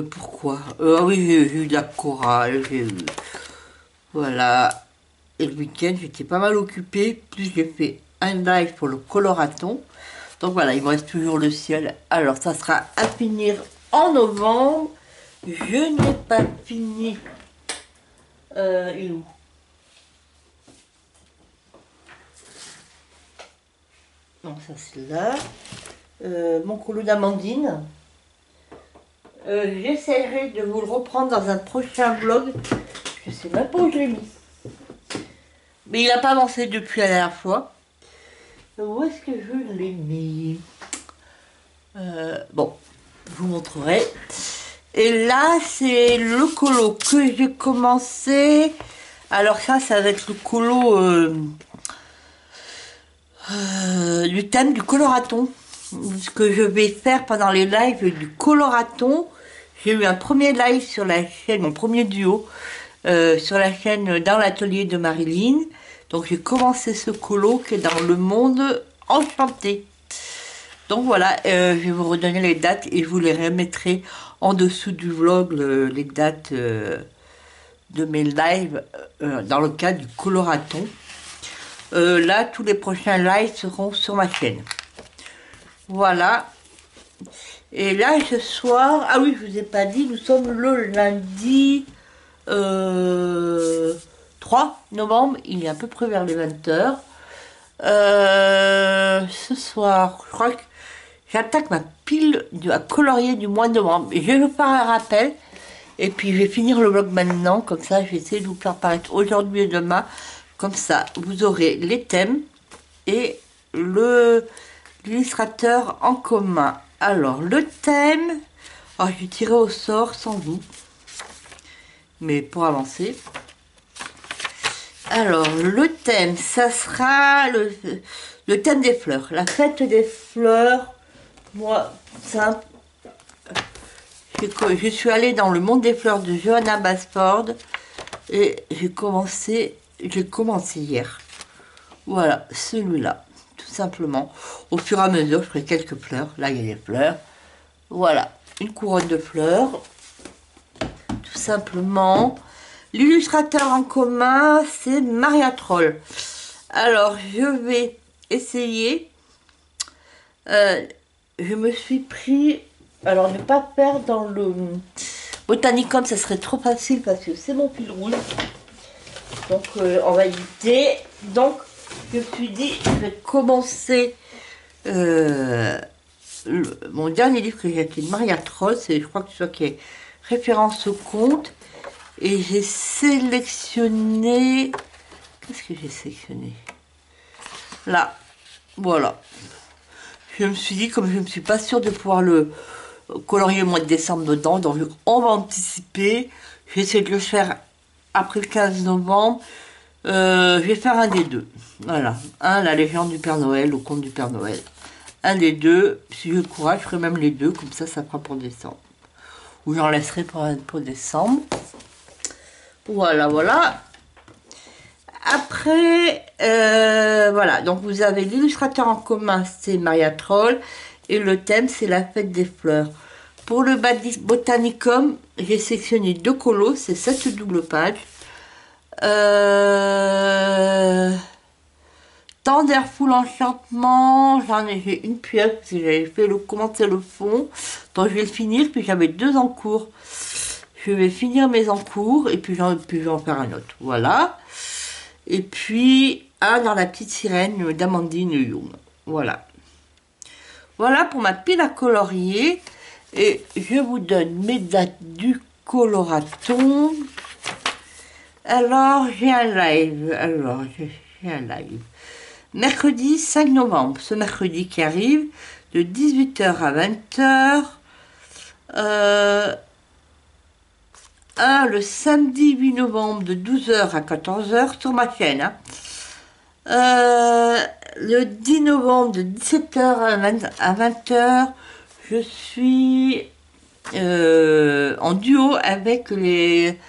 Pourquoi ah oui, j'ai eu de la chorale. Voilà. Et le week-end, j'étais pas mal occupée. Plus j'ai fait un live pour le coloraton. Donc voilà, il me reste toujours le ciel. Alors, ça sera à finir en novembre. Je n'ai pas fini. Il est où? Non, ça c'est là. Mon colo d'Amandine. J'essaierai de vous le reprendre dans un prochain vlog. Je sais même pas où je l'ai mis. Mais il n'a pas avancé depuis la dernière fois. Où est-ce que je l'ai mis? Bon, je vous montrerai. Et là, c'est le colo que j'ai commencé. Alors ça va être le colo du thème du coloraton. Ce que je vais faire pendant les lives du coloraton. J'ai eu un premier live sur la chaîne, mon premier duo, sur la chaîne Dans l'atelier de Marilyn. Donc j'ai commencé ce colo qui est dans le monde enchanté. Donc voilà, je vais vous redonner les dates et je vous les remettrai en dessous du vlog, les dates de mes lives dans le cadre du coloraton. Là, tous les prochains lives seront sur ma chaîne. Voilà. Et là, ce soir, ah oui, je vous ai pas dit, nous sommes le lundi 3 novembre, il est à peu près vers les 20h. Ce soir, je crois que j'attaque ma pile à colorier du mois de novembre. Et je vais vous faire un rappel. Et puis, je vais finir le vlog maintenant. Comme ça, je vais essayer de vous faire paraître aujourd'hui et demain. Comme ça, vous aurez les thèmes et l'illustrateur en commun. Alors, le thème, alors, je vais tirer au sort sans vous. Mais pour avancer. Alors, le thème, ça sera le thème des fleurs. La fête des fleurs. Moi, simple. Je suis allée dans le monde des fleurs de Johanna Basford. Et j'ai commencé hier. Voilà, celui-là. Tout simplement. Au fur et à mesure, je ferai quelques fleurs. Là, il y a des fleurs. Voilà, une couronne de fleurs. Tout simplement. L'illustrateur en commun, c'est Maria Troll. Alors, je vais essayer. Je me suis pris... Alors, ne pas faire dans le Botanicum, ça serait trop facile parce que c'est mon fil rouge. Donc, on va éviter. Donc, je me suis dit, je vais commencer mon dernier livre que j'ai acheté de Maria Troll. Je crois que c'est ça qui est référence au conte. Et j'ai sélectionné Qu'est-ce que j'ai sélectionné? Là, voilà. Je me suis dit, comme je ne suis pas sûre de pouvoir le colorier au mois de décembre dedans, donc on va anticiper. J'essaie de le faire après le 15 novembre. Je vais faire un des deux. Voilà. Un, la légende du Père Noël, le conte du Père Noël. Un des deux. Si j'ai le courage, je ferai même les deux. Comme ça fera pour décembre. Ou j'en laisserai pour décembre. Voilà, voilà. Après, voilà. Donc, vous avez l'illustrateur en commun, c'est Maria Troll. Et le thème, c'est la fête des fleurs. Pour le Botanicum, j'ai sélectionné 2 colos. C'est 7 doubles pages. Tenderful Enchantement, j'ai une pièce parce que j'avais fait commencer le fond, donc je vais le finir, puis j'avais 2 en cours. Je vais finir mes en cours et puis je vais en faire un autre, voilà. Et puis un dans la petite sirène d'Amandine Young, voilà. Voilà pour ma pile à colorier et je vous donne mes dates du coloraton. Alors j'ai un live, mercredi 5 novembre, ce mercredi qui arrive, de 18h à 20h. Le samedi 8 novembre, de 12h à 14h, sur ma chaîne. Hein. Le 10 novembre, de 17h à 20h, je suis en duo avec les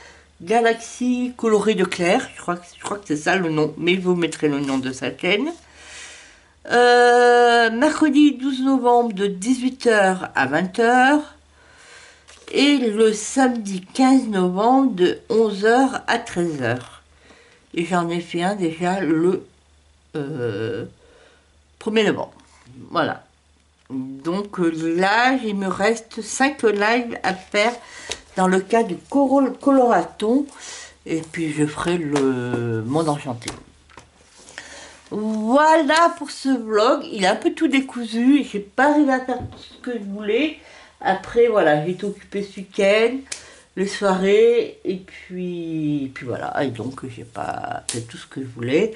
Galaxies colorées de Claire, je crois que c'est ça le nom, mais je vous mettrai le nom de sa chaîne. Mercredi 12 novembre de 18h à 20h et le samedi 15 novembre de 11h à 13h. Et j'en ai fait un déjà le 1er novembre. Voilà. Donc là, il me reste 5 lives à faire dans le cas du coloraton, et puis je ferai le monde enchanté. Voilà pour ce vlog, il est un peu tout décousu, j'ai pas arrivé à faire tout ce que je voulais. Après voilà, j'ai été occupée ce week-end, les soirées, et puis voilà, et donc j'ai pas fait tout ce que je voulais,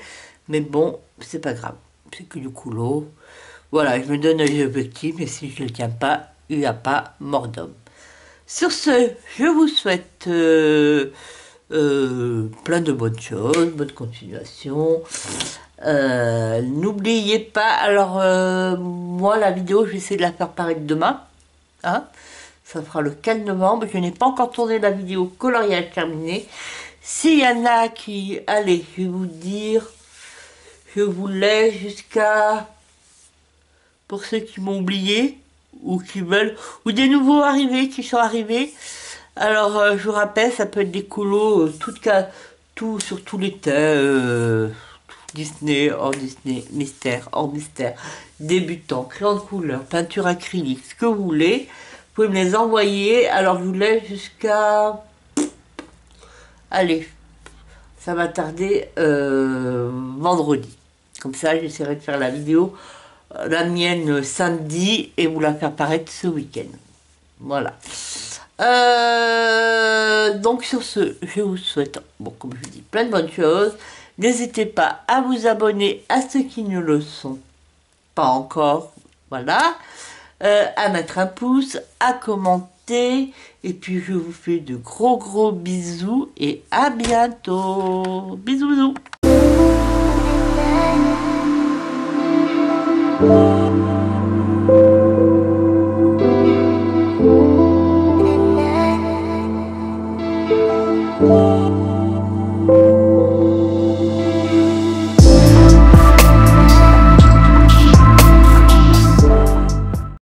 mais bon, c'est pas grave, c'est que du coulo. Voilà, je me donne les objectifs, mais si je ne le tiens pas, il n'y a pas mort d'homme. Sur ce, je vous souhaite plein de bonnes choses, bonne continuation. N'oubliez pas, alors moi la vidéo, je vais essayer de la faire paraître demain. Hein, ça fera le 4 novembre. Je n'ai pas encore tourné la vidéo coloriage terminée. S'il y en a qui... Allez, je vais vous dire, je vous laisse jusqu'à... Pour ceux qui m'ont oublié, ou qui veulent, ou des nouveaux arrivés qui sont arrivés. Alors, je vous rappelle, ça peut être des colos, tout sur tous les thèmes, Disney, hors Disney, mystère, hors mystère, débutant, crayon de couleur, peinture acrylique, ce que vous voulez. Vous pouvez me les envoyer. Alors, je vous laisse jusqu'à... Allez, ça va tarder vendredi. Comme ça, j'essaierai de faire la vidéo, la mienne samedi, et vous la faire paraître ce week-end. Voilà. Donc sur ce, je vous souhaite, bon, comme je vous dis, plein de bonnes choses. N'hésitez pas à vous abonner à ceux qui ne le sont pas encore. Voilà. À mettre un pouce, à commenter. Et puis je vous fais de gros bisous et à bientôt. Bisous. Bisous.